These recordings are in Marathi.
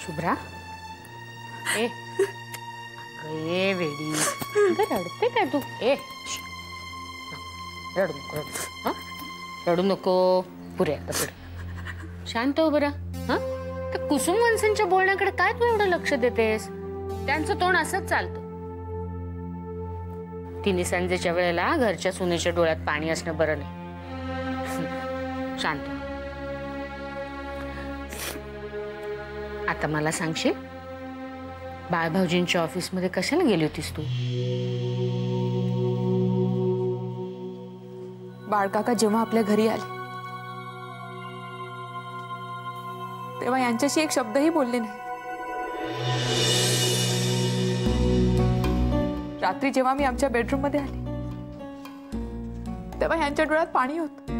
शुभ्रा ए ए वेडी रडते काय तू? ए रडू नको रडू नको. पुरे आता पुरे शांत हो बरं. त्या कुसुम वंशांच्या बोलण्याकडे काय तू एवढं लक्ष देतेस? त्यांचं तोंड असंच चालतं. तिने संजेच्या वेळेला घरच्या सुनेच्या डोळ्यात पाणी असणं बरं नाही. शांत. आता मला सांगशील बाळभाऊजींच्या ऑफिस मध्ये कशाला गेली होतीस तू? बाळकाका जेव्हा आपल्या घरी आले तेव्हा यांच्याशी एक शब्दही बोलले नाही. रात्री जेव्हा मी आमच्या बेडरूम मध्ये आले तेव्हा यांच्या डोळ्यात पाणी होतं.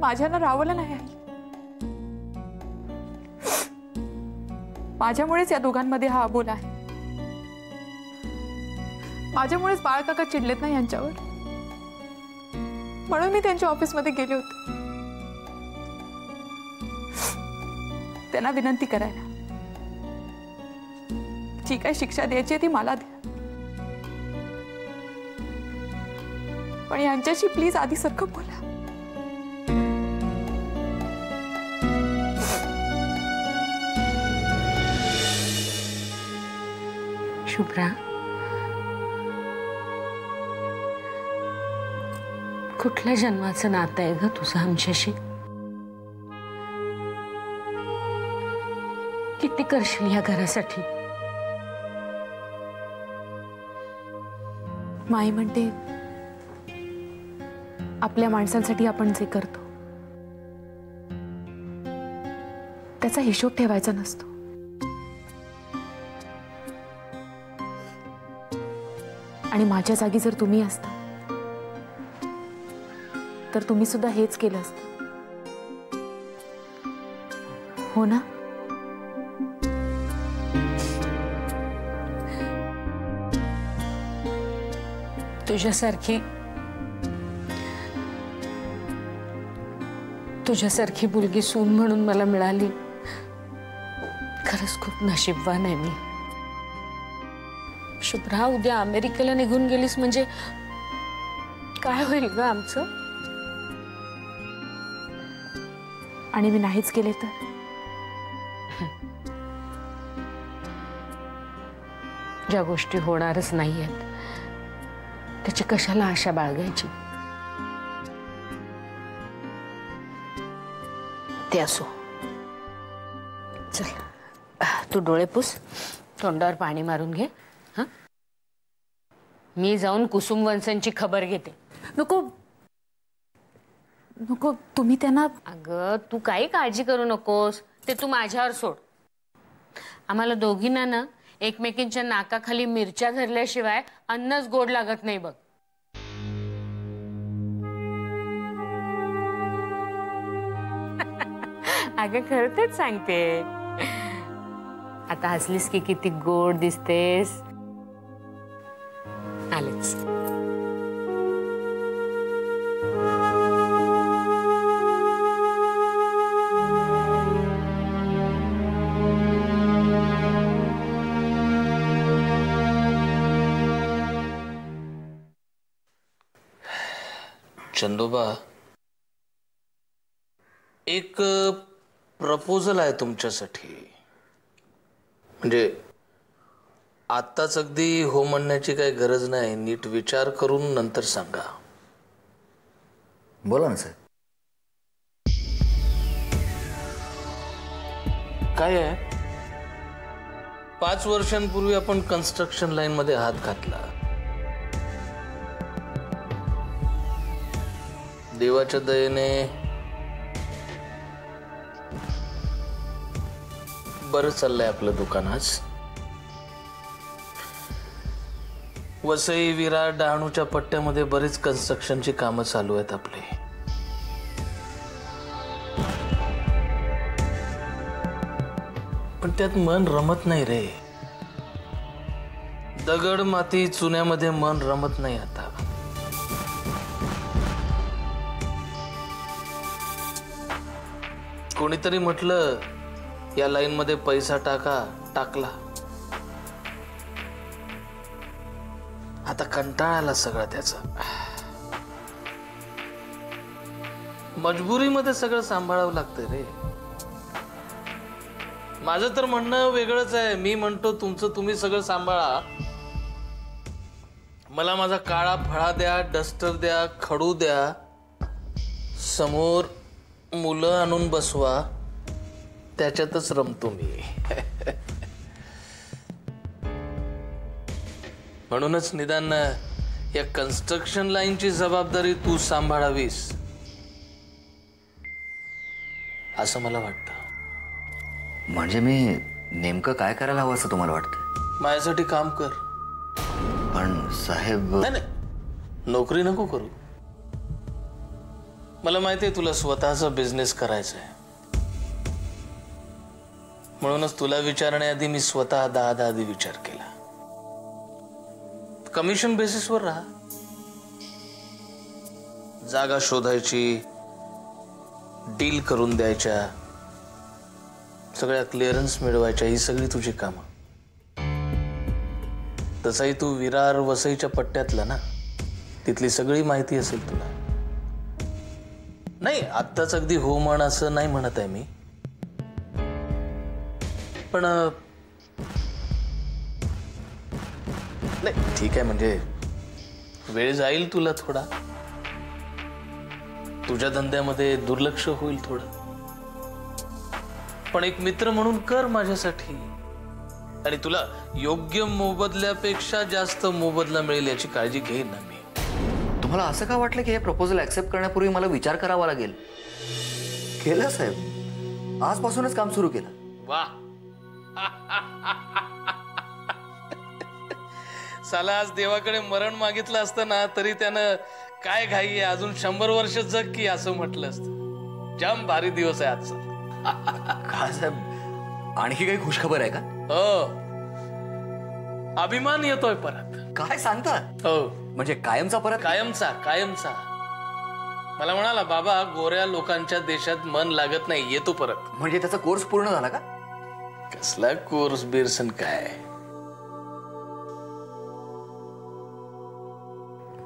माझ्यानं रावलं नाही आई. माझ्यामुळेच या दोघांमध्ये हा अबोला आहे. माझ्यामुळेच बाळकाका चिडलेत ना यांच्यावर. म्हणून मी त्यांच्या ऑफिसमध्ये गेले होते त्यांना विनंती करायला. जी काय शिक्षा द्यायची ती मला द्या, पण यांच्याशी प्लीज आधी सारखं बोला. शुभ्रा कुठल्या जन्माचं नातं आहे ग तुझं आमच्याशी? किती करशील या घरासाठी? माई म्हणते आपल्या माणसांसाठी आपण जे करतो त्याचा हिशोब ठेवायचा नसतो. आणि माझ्या जागी जर तुम्ही असता तर तुम्ही सुद्धा हेच केलं असतं, हो ना? तुझ्यासारखी मुलगी सून म्हणून मला मिळाली. खरंच खूप नशीबवान आहे मी. शुभ्रा उद्या अमेरिकेला निघून गेलीस म्हणजे काय होईल ग आमचं? आणि मी नाहीच केले तर? ज्या गोष्टी होणारच नाहीयेत त्याची कशाला आशा बाळगायची? ते असो. चल तू डोळे पुस, तोंडावर पाणी मारून घे. मी जाऊन कुसुम वंशांची खबर घेते. नको नको, तुम्ही त्यांना. अगं तू काही काळजी करू नकोस, ते तू माझ्यावर सोड. आम्हाला दोघींना ना एकमेकींच्या नाकाखाली मिरच्या धरल्याशिवाय अन्नच गोड लागत नाही बघ. अगं खरं तेच सांगते. आता हसलीस की किती गोड दिसतेस. आलेच. चंदोबा, एक प्रपोजल आहे तुमच्यासाठी. म्हणजे आत्ताच अगदी हो म्हणण्याची काही गरज नाही, नीट विचार करून नंतर सांगा. बोला ना साहेब. काय आहे, 5 वर्षांपूर्वी आपण कन्स्ट्रक्शन लाईन मध्ये हात घातला. देवाच्या दयेने बरं चाललंय आपलं दुकान. आज वसई, विरार, डहाणूच्या पट्ट्यामध्ये बरेच कन्स्ट्रक्शनची कामं चालू आहेत आपले. पण त्यात मन रमत नाही रे. दगड, माती, चुन्यामध्ये मन रमत नाही आता. कोणीतरी म्हटलं या लाईन मध्ये पैसा टाका, टाकला. आता कंटाळा आला सगळं त्याचा. मजबुरीमध्ये सगळं सांभाळावं लागतंय रे. माझं तर म्हणणं वेगळंच आहे. मी म्हणतो तुमचं तुम्ही सगळं सांभाळा, मला माझा काळा फळा द्या, डस्टर द्या, खडू द्या, समोर मुलं आणून बसवा, त्याच्यातच रमतो मी. म्हणूनच निदान या कन्स्ट्रक्शन लाईनची जबाबदारी तू सांभाळावीस असं मला वाटतं. म्हणजे मी नेमकं काय करायला हवं असं तुम्हाला वाटतं? माझ्यासाठी काम कर. पण साहेब, नाही, नोकरी नको करू. मला माहिती आहे तुला स्वतःचा बिझनेस करायचा आहे. म्हणूनच तुला विचारण्याआधी मी स्वतः 10 विचार केला. कमिशन बेसिसवर राहा. जागा शोधायची, डील करून द्यायच्या, सगळ्या क्लिअरन्स मिळवायच्या, ही सगळी तुझी कामं. तसाही तू विरार वसईच्या पट्ट्यातला ना, तिथली सगळी माहिती असेल तुला. नाही, आत्ताच अगदी हो म्हण असं नाही म्हणत आहे मी, पण नाही ठीक आहे. म्हणजे वेळ जाईल तुला थोडा, तुझ्या धंद्यामध्ये दुर्लक्ष होईल थोडं, पण एक मित्र म्हणून कर माझ्यासाठी. आणि तुला योग्य मोबदल्यापेक्षा जास्त मोबदला मिळेल याची काळजी घेईन ना मी. तुम्हाला असं का वाटलं की हे प्रपोजल ऍक्सेप्ट करण्यापूर्वी मला विचार करावा लागेल? केलं साहेब, आजपासूनच काम सुरू केलं. वा. साला आज देवाकडे मरण मागितलं असतं ना तरी त्यानं काय घाई आहे, अजून 100 वर्ष जग की असं म्हटलं असतं. जाम भारी दिवस आहे आजचा. काय साहेब, आणखी काही खुशखबर आहे का? हो, अभिमान येतोय परत. काय सांगता? हो, म्हणजे कायमचा परत? कायमचा. कायमचा. मला म्हणाला बाबा गोऱ्या लोकांच्या देशात मन लागत नाही, येतो परत. म्हणजे त्याचा कोर्स पूर्ण झाला का? कसला कोर्स बिरसन काय,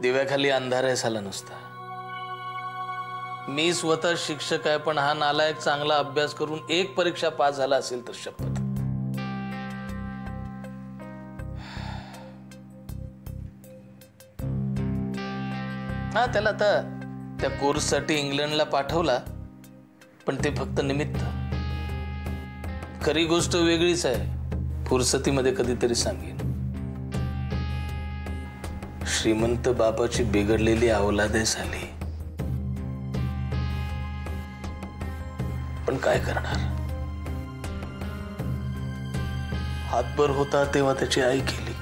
दिव्याखाली अंधार आहे झाला नुसता. मी स्वतः शिक्षक आहे, पण हा नालायक चांगला अभ्यास करून एक परीक्षा पास झाला असेल तर शपथ. हा, त्याला आता त्या कोर्ससाठी इंग्लंडला पाठवला, पण ते फक्त निमित्त. खरी गोष्ट वेगळीच आहे, फुरसतीमध्ये कधीतरी सांगेन. श्रीमंत बापाची बिघडलेली अवलादे झाली, पण काय करणार. हातभर होता तेव्हा त्याची आई गेली,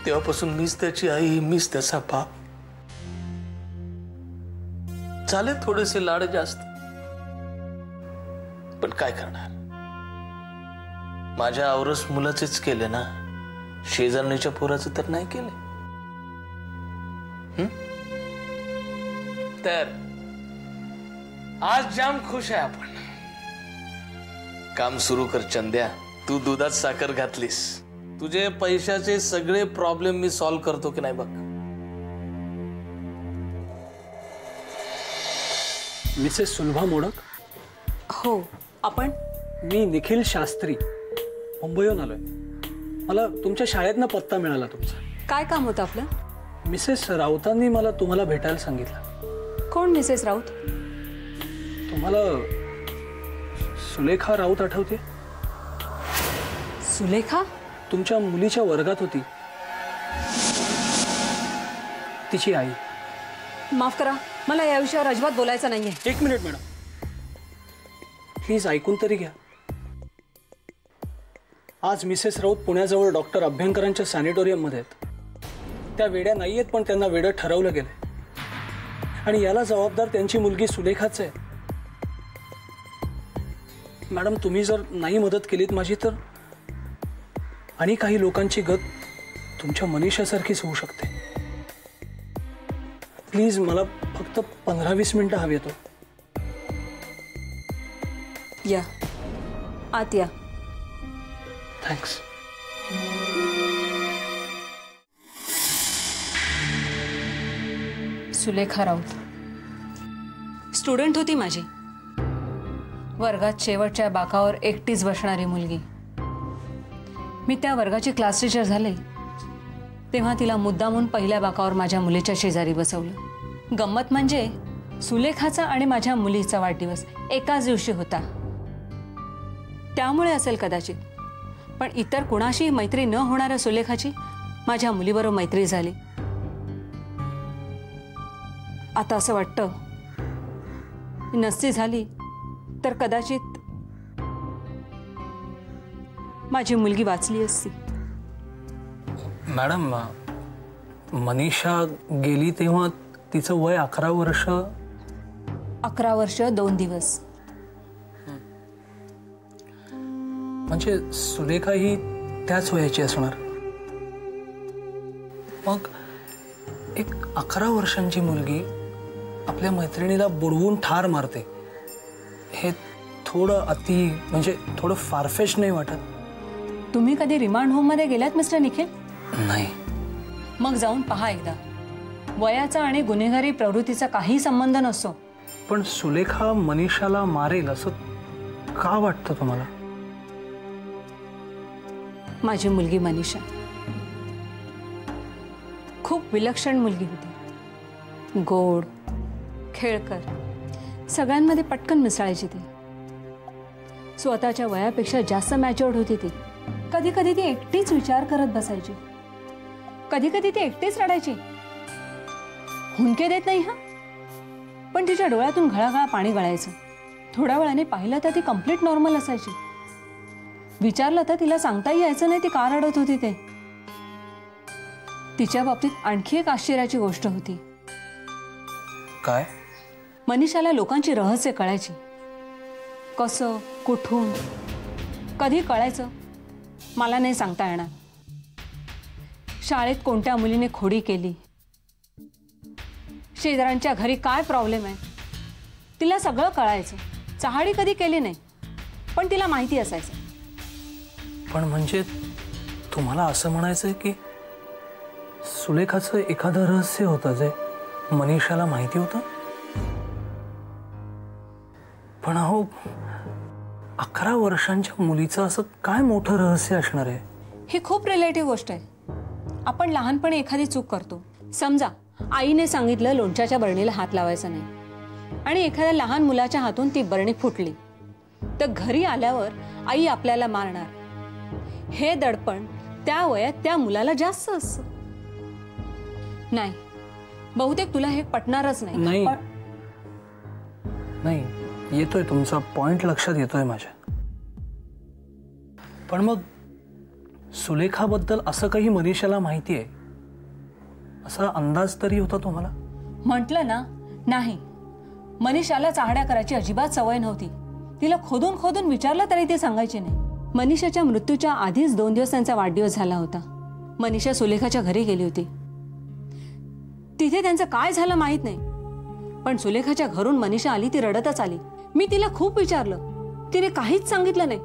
तेव्हापासून मीच त्याची आई, मीच त्याचा बाप. झाले थोडेसे लाड जास्त, पण काय करणार. माझ्या औरस मुलाचेच केले ना, शेजारणीच्या पोराचं तर नाही केले. तर आज जाम खुश आहे आपण. काम सुरू कर चंद्या. तू दुधात साखर घातलीस, तुझे पैशाचे सगळे प्रॉब्लेम मी सॉल्व्ह करतो की नाही बघ. मिसेस सुलभा मोडक? हो, आपण? मी निखिल शास्त्री, मुंबईहून आलोय. मला तुमच्या शाळेतनं पत्ता मिळाला तुमचा. काय काम होतं आपलं? मिसेस राऊतांनी मला तुम्हाला भेटायला सांगितलं. कोण मिसेस राऊत? तुम्हाला सुलेखा राऊत आठवते? सुलेखा? तुमच्या मुलीच्या वर्गात होती, तिची आई. माफ करा, मला या विषयावर अजिबात बोलायचं नाहीये. एक मिनिट मॅडम, प्लीज ऐकून तरी घ्या. आज मिसेस राऊत पुण्याजवळ डॉक्टर अभ्यंकरांच्या सॅनिटोरियममध्ये आहेत. त्या वेड्या नाही आहेत, पण त्यांना वेडं ठरवलं गेलं, आणि याला जबाबदार त्यांची मुलगी सुलेखाच आहे. मॅडम, तुम्ही जर नाही मदत केलीत माझी, तर आणि काही लोकांची गत तुमच्या मनीषासारखीच होऊ शकते. प्लीज मला फक्त 15-20 मिनिटं हवी येतो. या आत या. थँक्स. सुलेखा राऊत स्टुडंट होती माझी. वर्गात शेवटच्या बाकावर एकटीच बसणारी मुलगी. मी त्या वर्गाची क्लास टीचर झाले तेव्हा तिला मुद्दामून पहिल्या बाकावर माझ्या मुलीच्या शेजारी बसवलं. गंमत म्हणजे सुलेखाचा आणि माझ्या मुलीचा वाढदिवस एकाच दिवशी होता. त्यामुळे असेल कदाचित, पण इतर कुणाशी मैत्री न होणाऱ्या सुलेखाची माझ्या मुलीबरोबर मैत्री झाली. आता असं वाटतं नसती झाली तर कदाचित माझी मुलगी वाचली असती. मॅडम, मनीषा गेली तेव्हा तिचं वय 11 वर्ष. 11 वर्ष 2 दिवस. म्हणजे सुलेखा ही त्याच वयाची असणार. मग एक 11 वर्षांची मुलगी आपल्या मैत्रिणीला बुडवून ठार मारते, हे थोडं म्हणजे थोडं फारफेच नाही वाटत? तुम्ही कधी रिमांड होम मध्ये गेलात मिस्टर निखिल? नाही. मग जाऊन पहा एकदा. वयाचा आणि गुन्हेगारी प्रवृत्तीचा काही संबंध नसतो. पण सुलेखा मनीषाला मारेल असं का वाटतं तुम्हाला? माझी मुलगी मनीषा खूप विलक्षण मुलगी होती. गोड, खेळकर, सगळ्यांमध्ये पटकन मिसळायची ती. स्वतःच्या वयापेक्षा जास्त मॅच्युअर्ड होती ती. कधी कधी ती एकटीच विचार करत बसायची. कधी कधी ती एकटीच रडायची. हुंदके देत नाही हा, पण तिच्या डोळ्यातून घळाघळा पाणी गळायचं. थोड्या वेळाने पाहिलं तर ती कम्प्लीट नॉर्मल असायची. विचारलं तर तिला सांगताही यायचं नाही ती का रडत होती ते. तिच्या बाबतीत आणखी एक आश्चर्याची गोष्ट होती. काय? मनीषाला लोकांची रहस्य कळायची. कसं, कुठून, कधी कळायचं मला नाही सांगता येणार. शाळेत कोणत्या मुलीने खोडी केली, शेजाऱ्यांच्या घरी काय प्रॉब्लेम आहे, तिला सगळं कळायचं. चहाडी कधी केली नाही, पण तिला माहिती असायचं. पण म्हणजे तुम्हाला असं म्हणायचंय की सुलेखाचं एखादं रहस्य होतं जे मनीषाला माहिती होतं? पण अहो, 11 वर्षांच्या मुलीचं असं काय मोठं रहस्य असणार आहे? ही खूप रिलेटिव्ह गोष्ट आहे. आपण लहानपणी एखादी चूक करतो. समजा आईने सांगितलं लोणच्याच्या बरणीला हात लावायचा नाही आणि एखाद्या लहान मुलाच्या हातून ती बरणी फुटली, तर घरी आल्यावर आई आपल्याला मारणार. हे दडपण त्या वयात त्या मुलाला जास्त असतं. नाही, बहुतेक तुला हे पटणारच नाही. नाही, येतोय तुमचा पॉइंट, लक्षात येतोय माझ्या. पण मग सुलेखाबद्दल असं काही मनीषाला माहिती आहे असा अंदाज तरी होता तुम्हाला? म्हटलं ना, नाही. मनीषाला चाहड्या करायची अजिबात सवय नव्हती. तिला खोदून खोदून विचारलं तरी ती सांगायची नाही. मनीषाच्या मृत्यूच्या आधीच 2 दिवस त्यांचा वाढदिवस झाला होता. मनीषा सुलेखाच्या घरी गेली होती. तिथे त्यांचं काय झालं माहित नाही, पण सुलेखाच्या घरून मनीषा आली ती रडतच आली. मी तिला खूप विचारलं, तिने काहीच सांगितलं नाही.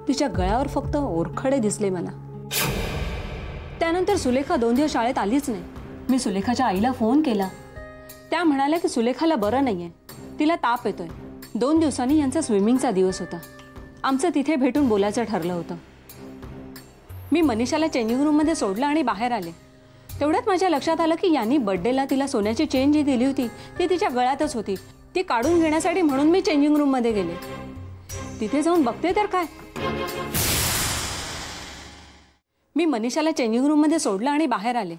तिच्या गळ्यावर फक्त ओरखडे दिसले मला. त्यानंतर सुलेखा 2 दिवस शाळेत आलीच नाही. मी सुलेखाच्या आईला फोन केला. त्या म्हणाल्या की सुलेखाला बरं नाहीये, तिला ताप येतोय. 2 दिवसांनी यांचा स्विमिंगचा दिवस होता. आमचं तिथे भेटून बोलायचं ठरलं होतं. मी मनीषाला चेंजिंग रूममध्ये सोडलं आणि बाहेर आले. तेवढ्यात माझ्या लक्षात आलं की यांनी बर्थडेला तिला सोन्याची चेन जी दिली होती ती तिच्या गळ्यातच होती. ती काढून घेण्यासाठी म्हणून मी चेंजिंग रूममध्ये गेले. तिथे जाऊन बघते तर काय, मी मनीषाला चेंजिंग रूममध्ये सोडलं आणि बाहेर आले.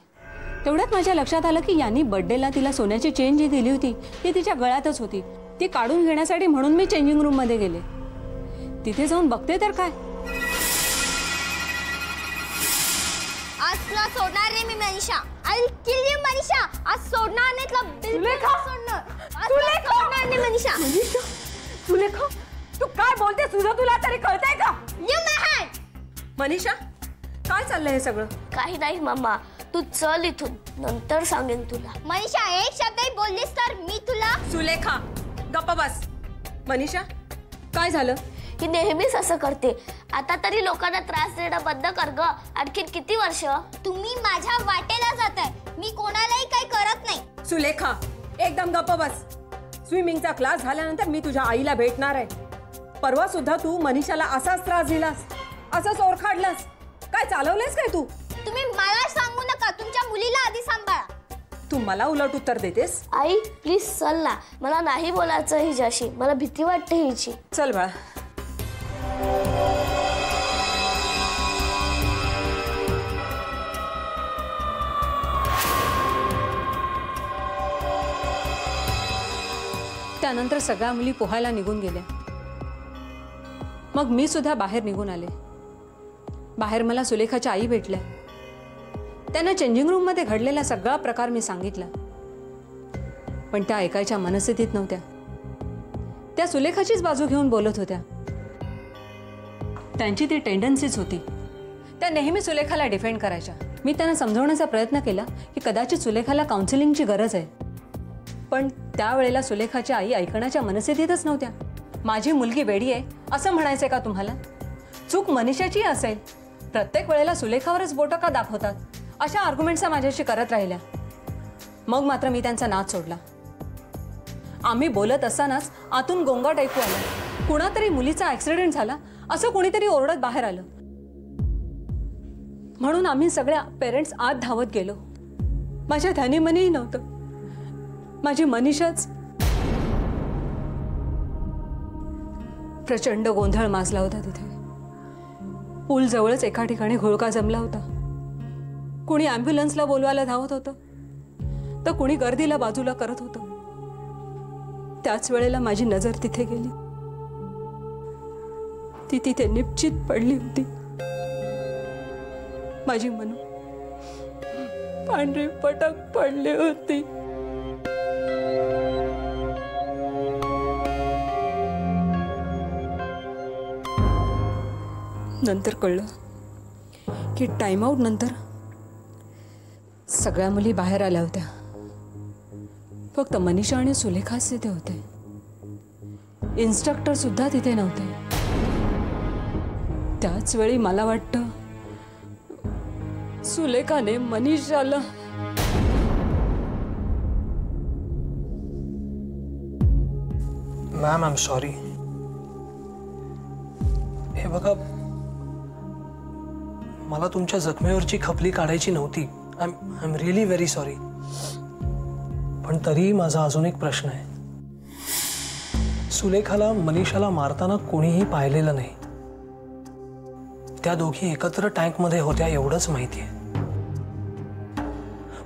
तेवढ्यात माझ्या लक्षात आलं की यांनी बर्थडेला तिला सोन्याची चेन जी दिली होती ती तिच्या गळ्यातच होती. ती काढून घेण्यासाठी म्हणून मी चेंजिंग रूममध्ये गेले. तिथे जाऊन बघते तर काय, आज तुला सोडणार नाही मी Manisha. I will kill you Manisha. आज सोडणार नाही तुला, बिलकुल सोडणार. तुला सोडणार नाही मनीषा. सुलेखा, तू काय बोलते? तुला तरी कळतंय का? You man. मनीषा काय चाललंय हे सगळं? काही नाही मम्मा, तू चल इथून, नंतर सांगेन तुला. मनीषा एक शब्दही बोललीस तर मी तुला. सुलेखा गप्प बस. मनीषा काय झालं? ही नेहमीच असं करते. आता तरी लोकांना त्रास देणं बंद कर ग. आणखीन किती वर्ष? तुम्ही माझ्या वाटेला जाताय. मी कोणालाही काही करत नाही. सुलेखा, एकदम गप्प बस. स्विमिंगचा क्लास झाल्यानंतर मी तुझ्या आईला भेटणार आहे. परवा सुद्धा तू मनीषाला असाच त्रास दिलास, असंच ओरखाडलास. काय चालवलेस काय तू? तुम्ही मला सांगू नका. तुमच्या मुलीला आधी सांभाळा. तू मला उलट उत्तर देतेस? आई प्लीज चल ना. मला नाही बोलायचं हिच्याशी. मला भीती वाटते हिची. चल बाळा. त्यानंतर सगळ्या मुली पोहायला निघून गेल्या. मग मी सुद्धा बाहेर निघून आले. बाहेर मला सुलेखाच्या आई भेटल्या. त्यांना चेंजिंग रूम मध्ये घडलेला सगळा प्रकार मी सांगितला, पण त्या ऐकायच्या मनस्थितीत नव्हत्या. त्या सुलेखाचीच बाजू घेऊन बोलत होत्या. त्यांची ती टेंडन्सीच होती. त्या नेहमी सुलेखाला डिफेंड करायच्या. मी त्यांना समजवण्याचा प्रयत्न केला की कदाचित सुलेखाला काउन्सिलिंगची गरज आहे, पण त्यावेळेला सुलेखाच्या आई ऐकण्याच्या मनस्थितीतच नव्हत्या. माझी मुलगी वेडी आहे असं म्हणायचंय का तुम्हाला? चूक मनीषाची असेल. प्रत्येक वेळेला सुलेखावरच बोटं का दाखवतात? अशा आर्ग्युमेंट्स माझ्याशी करत राहिल्या. मग मात्र मी त्यांचा नाद सोडला. आम्ही बोलत असतानाच आतून गोंगाट ऐकू आला. कुणातरी मुलीचा ऍक्सिडेंट झाला असं कुणीतरी ओरडत बाहेर आलं. म्हणून आम्ही सगळ्या पेरेंट्स आत धावत गेलो. माझ्या ध्यानीमनीही नव्हतं. माझी मनीषाच. प्रचंड गोंधळ माजला होता तिथे. पूल जवळच एका ठिकाणी घोळका जमला होता. कुणी ॲम्ब्युलन्सला बोलवायला धावत होतं, तर कुणी गर्दीला बाजूला करत होतं. त्याच वेळेला माझी नजर तिथे गेली. ती तिथे निश्चित पडली होती. माझी मनू पांढरी पटक पडली होती. नंतर कळलं की टाइम आउट नंतर सगळ्या मुली बाहेर आल्या होत्या. फक्त मनीषा आणि सुलेखाच तिथे होते. इन्स्ट्रक्टर सुद्धा तिथे नव्हते. त्याच वेळी मला वाटतं सुलेखाने मनीषाला मॅम, आय एम सॉरी. हे बघा, मला तुमच्या जखमेवरची खपली काढायची नव्हती. I am really very sorry. पण तरीही माझा अजून एक प्रश्न आहे. सुलेखाला मनीषाला मारताना कोणीही पाहिलेलं नाही. त्या दोघी एकत्र टँकमध्ये होत्या एवढंच माहिती आहे.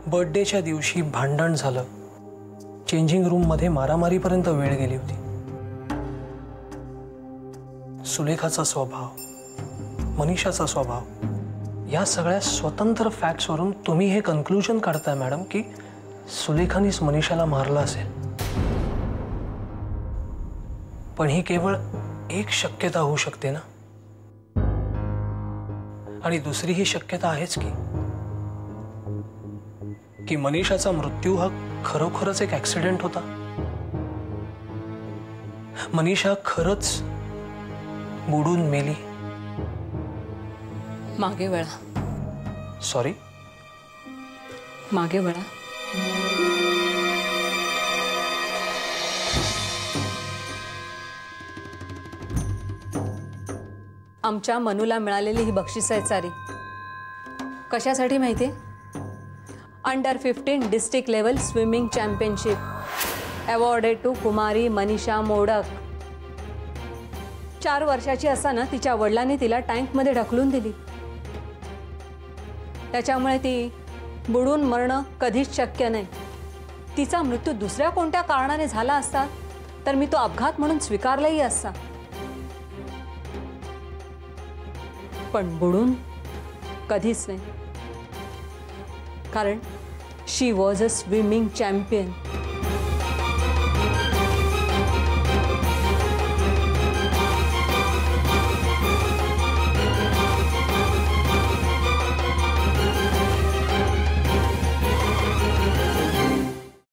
बर्थडेच्या दिवशी भांडण झालं. चेंजिंग रूममध्ये मारामारीपर्यंत वेळ गेली होती. सुलेखाचा स्वभाव, मनीषाचा स्वभाव, या सगळ्या स्वतंत्र फॅक्ट्सवरून तुम्ही हे कन्क्लुजन काढताय मॅडम की सुलेखानीच मनीषाला मारलं असेल. पण ही केवळ एक शक्यता होऊ शकते ना. आणि दुसरी ही शक्यता आहेच की मनीषाचा मृत्यू हा खरोखरच एक ऍक्सिडेंट होता. मनीषा खरंच बुडून मेली. मागे वळा. सॉरी, मागे वळा. आमच्या मनूला मिळालेली ही बक्षीस आहे सारी. कशासाठी माहितीये? Under 15 district level swimming championship awarded to Kumari Manisha Modak. 4 वर्षाची असताना तिच्या वडिलांनी तिला टँकमध्ये ढकलून दिली. त्याच्यामुळे ती बुडून मरणं कधीच शक्य नाही. तिचा मृत्यू दुसऱ्या कोणत्या कारणाने झाला असता तर मी तो अपघात म्हणून स्वीकारलाही असता. पण बुडून कधीच नाही. कारण शी वॉज अ स्विमिंग चॅम्पियन.